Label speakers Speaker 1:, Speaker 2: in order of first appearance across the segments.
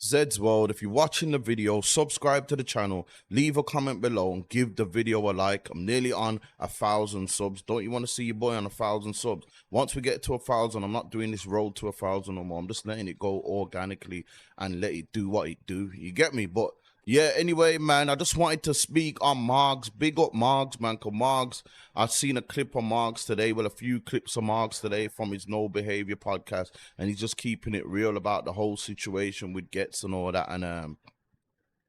Speaker 1: Zed's World. If you're watching the video, subscribe to the channel, leave a comment below, and give the video a like. I'm nearly on 1,000 subs. Don't you want to see your boy on 1,000 subs? Once we get to 1,000, I'm not doing this road to 1,000 no more. I'm just letting it go organically and let it do what it do. You get me? But yeah, anyway, man, I just wanted to speak on Margs. Big up Margs, man, because Margs, I've seen a clip of Margs today, well, a few clips of Margs today from his No Behavior podcast, and he's just keeping it real about the whole situation with Gets and all that. And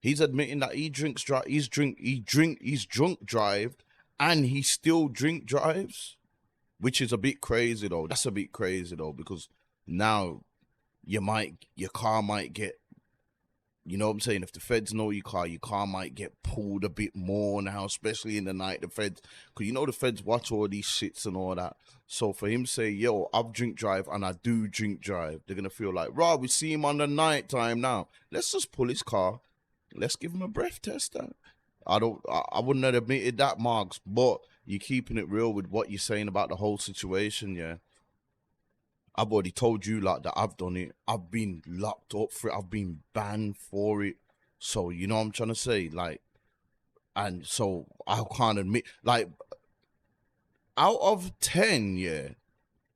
Speaker 1: he's admitting that he's drunk drived, and he still drink drives, which is a bit crazy though. That's a bit crazy though, because now your car might get, you know what I'm saying? If the feds know your car might get pulled a bit more now, especially in the night. The feds, because you know the feds watch all these shits and all that. So for him to say, yo, I've drink drive and I do drink drive, they're going to feel like, Rob, we see him on the night time now. Let's just pull his car. Let's give him a breath tester. I wouldn't have admitted that, Marks, but you're keeping it real with what you're saying about the whole situation, yeah. I've already told you like that I've done it. I've been locked up for it. I've been banned for it. So you know what I'm trying to say? Like, and so I can't admit, like, out of 10, yeah,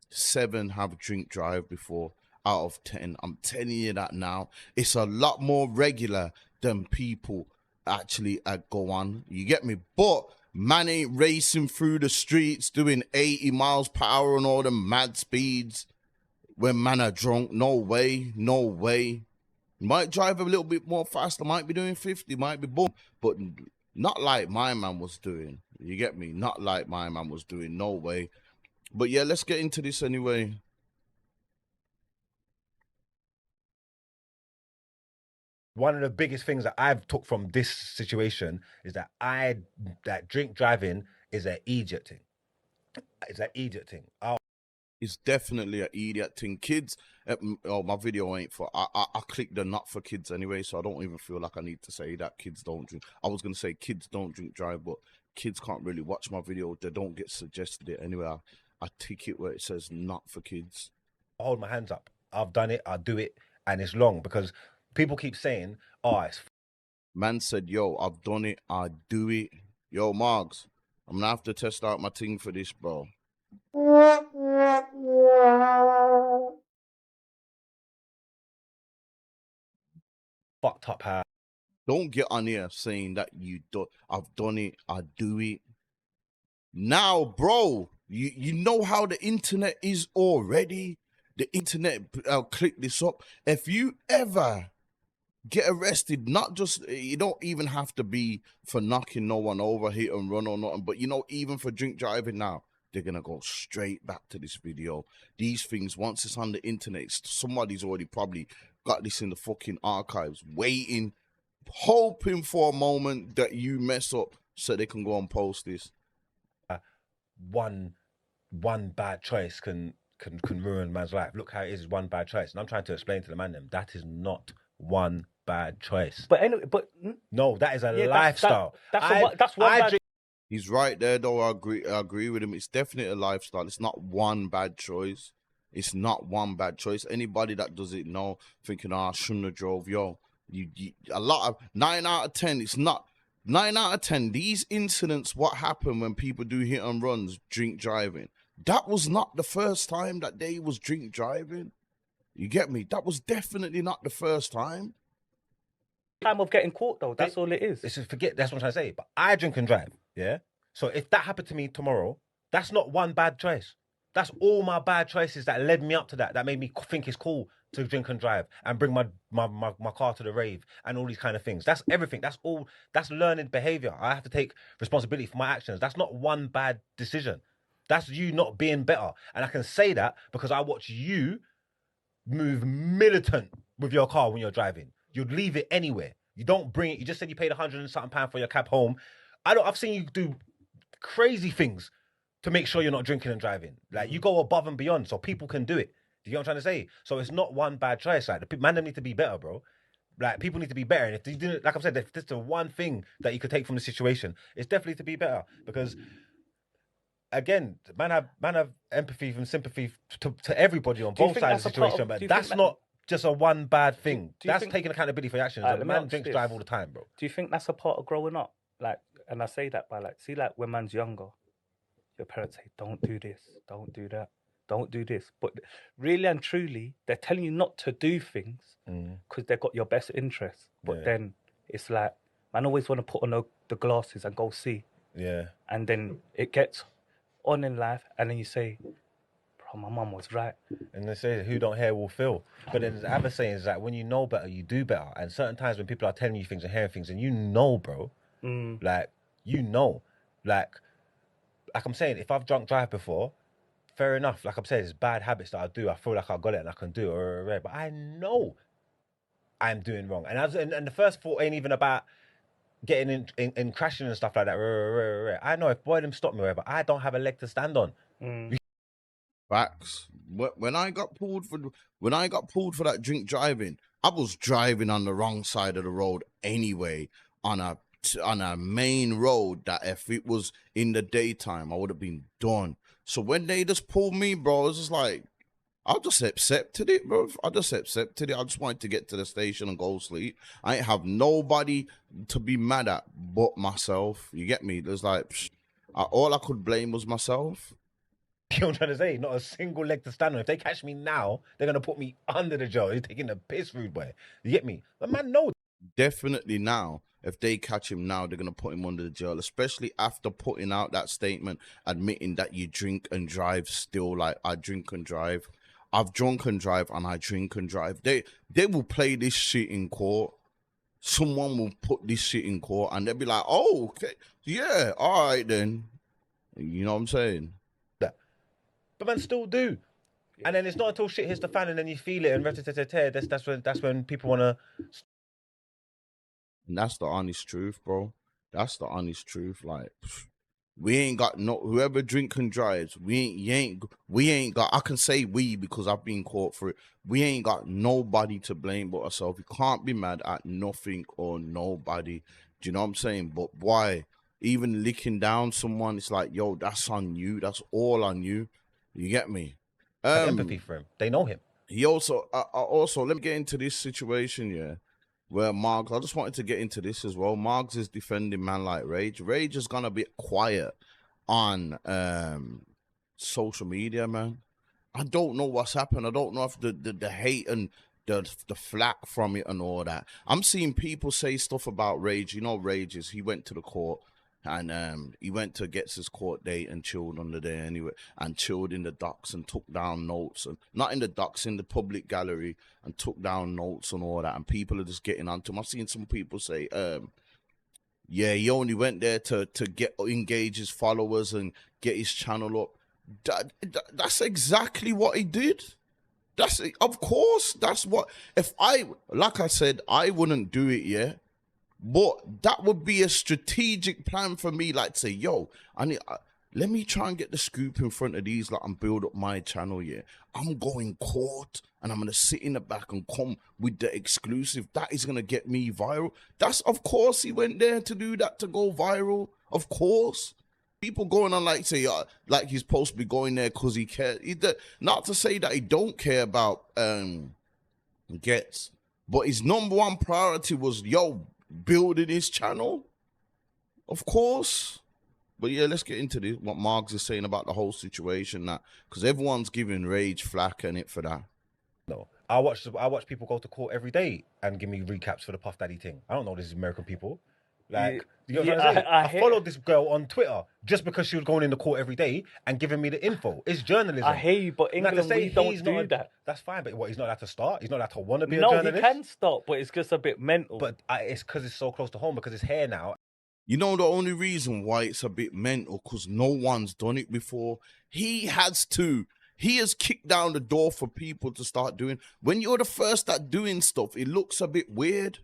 Speaker 1: 7 have drink drive before. Out of 10, I'm telling you that now. It's a lot more regular than people actually go on. You get me? But man ain't racing through the streets doing 80 miles per hour and all the mad speeds. When man are drunk, no way, no way. Might drive a little bit more faster, might be doing 50, might be boom, but not like my man was doing. You get me? Not like my man was doing, no way. But yeah, let's get into this anyway.
Speaker 2: One of the biggest things that I've took from this situation is that drink driving is an idiot thing. It's an idiot thing.
Speaker 1: It's definitely an idiot thing. Kids, oh, my video ain't for, I clicked the not for kids anyway, so I don't even feel like I need to say that kids don't drink. I was going to say kids don't drink drive, but kids can't really watch my video. They don't get suggested it anyway. I tick it where it says not for kids.
Speaker 2: I hold my hands up. I've done it. I do it. And it's long because people keep saying, oh, it's...
Speaker 1: Man said, yo, I've done it. I do it. Yo, Margs, I'm going to have to test out my thing for this, bro.
Speaker 2: fucked up how...
Speaker 1: Don't get on here saying that I've done it, I do it. Now, bro, you know how the internet is already. The internet, I'll click this up. If you ever get arrested, not just, you don't even have to be for knocking no one over, hit and run or nothing, but you know, even for drink driving now, they're gonna go straight back to this video. These things, once it's on the internet, somebody's already probably got this in the fucking archives, waiting, hoping for a moment that you mess up so they can go and post this.
Speaker 2: One bad choice can ruin man's life. Look how it is one bad choice. And I'm trying to explain to the man them that is not one bad choice.
Speaker 3: But anyway,
Speaker 2: no, that is a lifestyle.
Speaker 3: That's one bad.
Speaker 1: He's right there, though. I agree with him. It's definitely a lifestyle. It's not one bad choice. It's not one bad choice. Anybody that does it know, thinking, oh, I shouldn't have drove. Yo, you a lot of 9 out of 10. It's not 9 out of 10. These incidents, what happen when people do hit and runs, drink driving. That was not the first time that they was drink driving. You get me? That was definitely not the first time.
Speaker 3: Time of getting caught though. That's all it is.
Speaker 2: It's just forget. That's what I'm trying to say. But I drink and drive. Yeah. So if that happened to me tomorrow, that's not one bad choice. That's all my bad choices that led me up to that. That made me think it's cool to drink and drive and bring my car to the rave and all these kind of things. That's everything. That's all. That's learned behavior. I have to take responsibility for my actions. That's not one bad decision. That's you not being better. And I can say that because I watch you move militant with your car when you're driving. You'd leave it anywhere. You don't bring it. You just said you paid £100 and something for your cab home. I've seen you do crazy things to make sure you're not drinking and driving. Like you go above and beyond so people can do it. Do you know what I'm trying to say? So it's not one bad choice. Like the man, them need to be better, bro. Like people need to be better. And if you didn't, like I said, if there's the one thing that you could take from the situation, it's definitely to be better. Because again, man have empathy and sympathy to everybody on both sides of the situation, but that's not just a one bad thing.
Speaker 3: do you
Speaker 2: That's
Speaker 3: think-
Speaker 2: taking accountability for your actions.
Speaker 3: Alright,
Speaker 2: The
Speaker 3: let me
Speaker 2: man
Speaker 3: ask
Speaker 2: drinks
Speaker 3: this.
Speaker 2: drive all the time, bro.
Speaker 3: Do you think that's a part of growing up? Like, and I say that by like, see, like when man's younger, your parents say, "Don't do this, don't do that, don't do this," but really and truly, they're telling you not to do things because they've got your best interests. But
Speaker 2: Yeah.
Speaker 3: then it's like, man, always want to put on the glasses and go see,
Speaker 2: Yeah.
Speaker 3: and then it gets on in life, and then you say, "Bro, my mum was right."
Speaker 2: And they say who don't hear will feel. But then the other saying is that when you know better, you do better. And certain times when people are telling you things and hearing things, and you know, bro, like you know, like I'm saying, if I've drunk drive before, fair enough. Like I'm saying, it's bad habits that I do. I feel like I got it and I can do it. But I know I'm doing wrong. And the first thought ain't even about getting in crashing and stuff like that. I know if boy them stop me, but I don't have a leg to stand on.
Speaker 1: Facts. When I got pulled for that drink driving, I was driving on the wrong side of the road anyway, on a main road that if it was in the daytime, I would have been done. So when they just pulled me, bro, it was just like, I just accepted it, bro. I just accepted it. I just wanted to get to the station and go sleep. I ain't have nobody to be mad at but myself. You get me? There's like, all I could blame was myself.
Speaker 2: You know what I'm trying to say? Not a single leg to stand on. If they catch me now, they're going to put me under the jail. He's taking the piss, rude boy. You get me? The man knows.
Speaker 1: Definitely now, if they catch him now, they're going to put him under the jail, especially after putting out that statement admitting that you drink and drive still. Like, I drink and drive. I've drunk and drive and I drink and drive. They will play this shit in court. Someone will put this shit in court and they'll be like, oh, okay, yeah, all right then. You know what I'm saying?
Speaker 2: But man still do. And then it's not until shit hits the fan and then you feel it and that's when people want to.
Speaker 1: And that's the honest truth, bro. That's the honest truth. Like, we ain't got whoever drink and drives. We ain't got. I can say we because I've been caught for it. We ain't got nobody to blame but ourselves. You can't be mad at nothing or nobody. Do you know what I'm saying? But why? Even licking down someone, it's like, yo, that's on you. That's all on you. You get me?
Speaker 2: Have empathy for him. They know him.
Speaker 1: He also, let me get into this situation, yeah, where Margs, I just wanted to get into this as well. Margs is defending man like Rage. Rage is gonna be quiet on social media, man. I don't know what's happened. I don't know if the hate and the flack from it and all that. I'm seeing people say stuff about Rage. You know, Rage is, he went to the court. And he went to get his court date and chilled under there anyway, and chilled in the docks and took down notes, and not in the docks, in the public gallery, and took down notes and all that. And people are just getting onto him. I've seen some people say, yeah, he only went there to engage his followers and get his channel up. That's exactly what he did. Of course, that's what. Like I said, I wouldn't do it, yeah. But that would be a strategic plan for me, like to say, yo, let me try and get the scoop in front of these, like, and build up my channel, yeah. I'm going court, and I'm going to sit in the back and come with the exclusive. That is going to get me viral. Of course, he went there to do that, to go viral. Of course. People going on, like, say, like he's supposed to be going there because he cares. Not to say that he don't care about gets, but his number one priority was, yo, building his channel, of course. But yeah, let's get into this, what Margs is saying about the whole situation, that because everyone's giving Rage flack and it for that.
Speaker 2: No, I watch people go to court every day and give me recaps for the Puff Daddy thing. I don't know these American people. Like, you know what I'm saying? I followed this girl on Twitter just because she was going in the court every day and giving me the info. It's journalism.
Speaker 3: I hear you, but England, we don't do that.
Speaker 2: That's fine, but what, he's not allowed to start? He's not allowed to want to be a
Speaker 3: No,
Speaker 2: journalist?
Speaker 3: he can stop, but it's just a bit mental.
Speaker 2: But it's because it's so close to home, because it's here now.
Speaker 1: You know the only reason why it's a bit mental, because no one's done it before. He has kicked down the door for people to start doing. When you're the first at doing stuff, it looks a bit weird.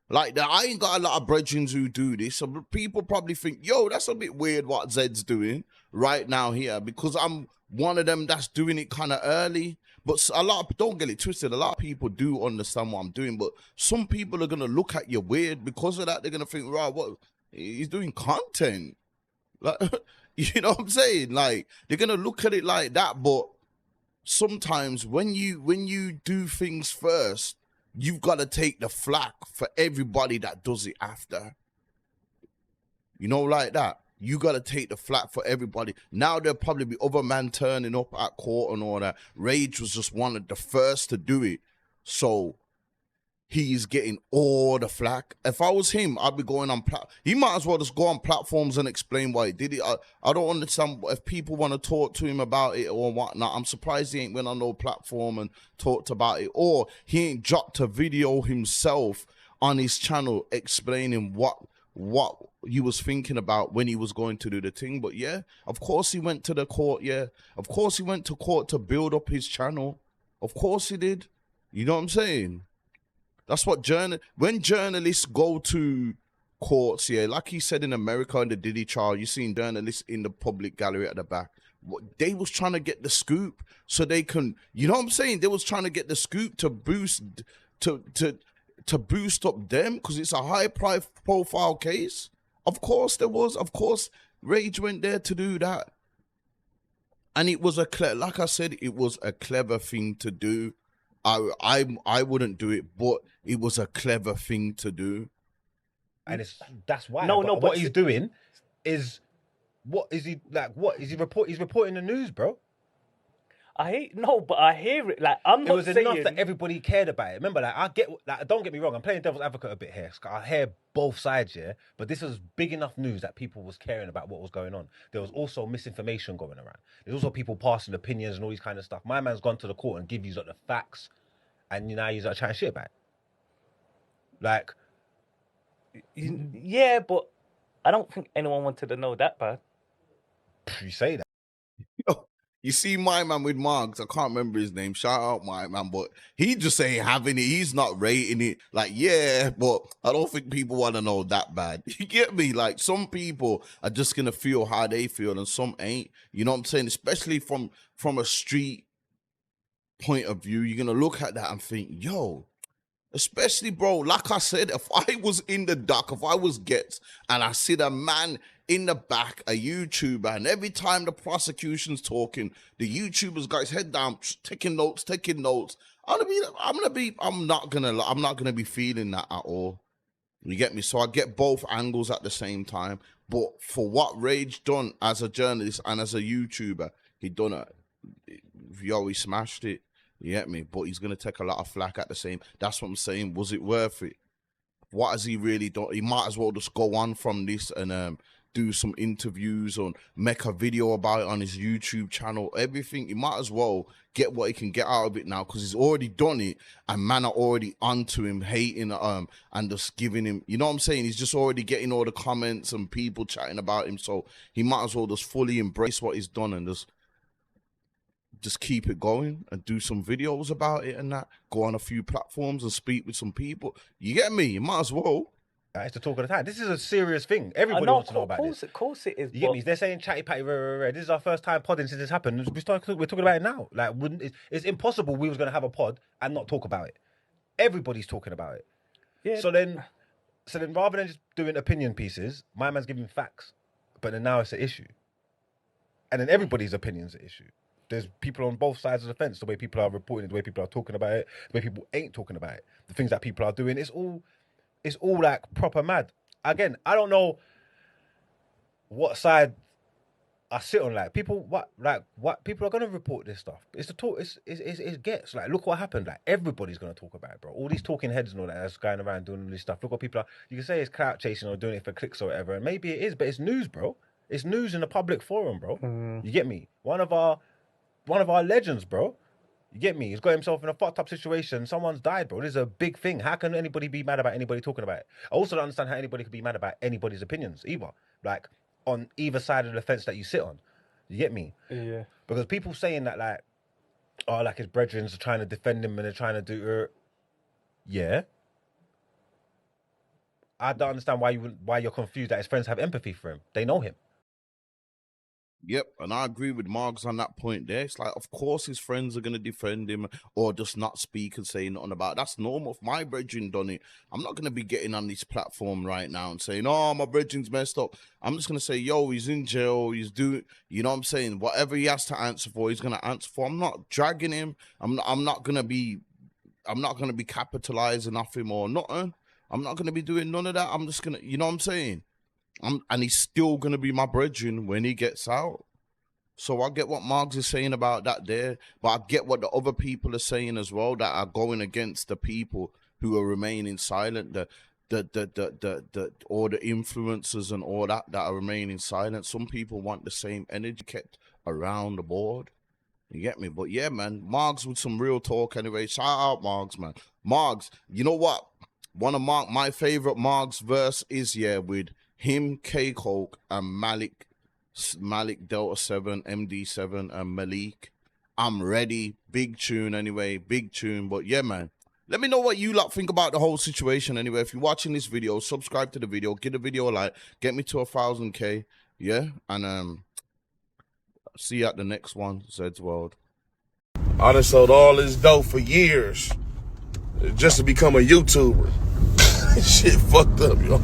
Speaker 1: Like, I ain't got a lot of brethren who do this. So people probably think, yo, that's a bit weird what Zed's doing right now here, because I'm one of them that's doing it kind of early. But don't get it twisted, a lot of people do understand what I'm doing, but some people are going to look at you weird because of that. They're going to think, right, what? He's doing content. Like, you know what I'm saying? Like, they're going to look at it like that, but sometimes when you do things first, you've got to take the flack for everybody that does it after. You know, like that. You got to take the flack for everybody. Now there'll probably be other man turning up at court and all that. Rage was just one of the first to do it. So he's getting all the flack. If I was him, I'd be going on he might as well just go on platforms and explain why he did it. I don't understand if people want to talk to him about it or whatnot. I'm surprised he ain't went on no platform and talked about it, or he ain't dropped a video himself on his channel explaining what he was thinking about when he was going to do the thing. But yeah, of course he went to the court. Yeah, of course he went to court to build up his channel. Of course he did. You know what I'm saying? That's what when journalists go to courts, yeah, like he said in America in the Diddy trial, you seen journalists in the public gallery at the back. They was trying to get the scoop so they can, you know what I'm saying? They was trying to get the scoop to boost boost up them because it's a high profile case. Of course there was. Of course Rage went there to do that. And it was like I said, it was a clever thing to do. I wouldn't do it, but it was a clever thing to do.
Speaker 2: And that's why.
Speaker 3: No,
Speaker 2: but
Speaker 3: but
Speaker 2: what he's doing is, what is he like? What is he report? He's reporting the news, bro.
Speaker 3: I hear it. Like, I'm
Speaker 2: It
Speaker 3: not
Speaker 2: was
Speaker 3: saying
Speaker 2: enough that everybody cared about it. Remember, don't get me wrong, I'm playing devil's advocate a bit here. I hear both sides, yeah. But this was big enough news that people was caring about what was going on. There was also misinformation going around. There's also people passing opinions and all these kind of stuff. My man's gone to the court and give you the facts, and now he's like trying shit about it. Like,
Speaker 3: yeah, but I don't think anyone wanted to know that bad.
Speaker 2: you say that.
Speaker 1: You see my man with Margs, I can't remember his name. Shout out my man, but he just ain't having it. He's not rating it. Like, yeah, but I don't think people want to know that bad. You get me? Like, some people are just gonna feel how they feel, and some ain't. You know what I'm saying? Especially from a street point of view, you're gonna look at that and think, yo. Especially, bro, like I said, if I was in the dock, if I was Gets, and I see the man in the back, a YouTuber, and every time the prosecution's talking, the YouTuber's got his head down, taking notes. I'm not gonna be feeling that at all. You get me? So I get both angles at the same time. But for what Rage done as a journalist and as a YouTuber, he done it. He smashed it. You get me? But he's going to take a lot of flack at the same. That's what I'm saying. Was it worth it? What has he really done? He might as well just go on from this and do some interviews or make a video about it on his YouTube channel. Everything. He might as well get what he can get out of it now because he's already done it and man are already onto him, hating and just giving him, you know what I'm saying? He's just already getting all the comments and people chatting about him. So he might as well just fully embrace what he's done and just keep it going and do some videos about it and that. Go on a few platforms and speak with some people. You get me? You might as well.
Speaker 2: It's the talk of the town. This is a serious thing. Everybody wants to know about this.
Speaker 3: Of course it is.
Speaker 2: You get me? They're saying chatty patty. This is our first time podding since this happened. We're talking about it now. Like, it's impossible we was going to have a pod and not talk about it. Everybody's talking about it.
Speaker 3: Yeah.
Speaker 2: So then rather than just doing opinion pieces, my man's giving facts. But then now it's an issue. And then everybody's opinion's an issue. There's people on both sides of the fence. The way people are reporting it, the way people are talking about it, the way people ain't talking about it, the things that people are doing. It's all like proper mad. Again, I don't know what side I sit on. Like people, what people are gonna report this stuff. It's the talk. It gets like, look what happened. Like everybody's gonna talk about it, bro. All these talking heads and all that's going around doing all this stuff. Look what people are. You can say it's clout chasing or doing it for clicks or whatever, and maybe it is, but it's news, bro. It's news in a public forum, bro. You get me? One of our legends, bro. You get me? He's got himself in a fucked up situation. Someone's died, bro. This is a big thing. How can anybody be mad about anybody talking about it? I also don't understand how anybody could be mad about anybody's opinions either. Like, on either side of the fence that you sit on. You get me?
Speaker 3: Yeah.
Speaker 2: Because people saying that, like, oh, like his brethren are trying to defend him and they're trying to do... Yeah. I don't understand why you're confused that his friends have empathy for him. They know him.
Speaker 1: Yep, and I agree with Margs on that point there. It's like, of course, his friends are going to defend him or just not speak and say nothing about it. That's normal. If my brethren done it, I'm not going to be getting on this platform right now and saying, oh, my brethren's messed up. I'm just going to say, yo, he's in jail. He's doing, you know what I'm saying? Whatever he has to answer for, he's going to answer for. I'm not dragging him. I'm not going to be capitalizing off him or nothing. I'm not going to be doing none of that. I'm just going to, you know what I'm saying? And he's still going to be my brethren when he gets out. So I get what Margs is saying about that there, but I get what the other people are saying as well that are going against the people who are remaining silent, the all the influencers and all that are remaining silent. Some people want the same energy kept around the board. You get me? But yeah, man, Margs with some real talk anyway. Shout out Margs, man. Margs, you know what? One of my favorite Margs verse is with him, K Coke, and Malik Delta 7, MD7, and Malik. I'm ready. Big tune anyway. Big tune. But yeah, man. Let me know what you lot think about the whole situation anyway. If you're watching this video, subscribe to the video. Give the video a like. Get me to 1,000K. Yeah? And see you at the next one. Zed's World.
Speaker 4: I done sold all this dope for years just to become a YouTuber. Shit fucked up, yo.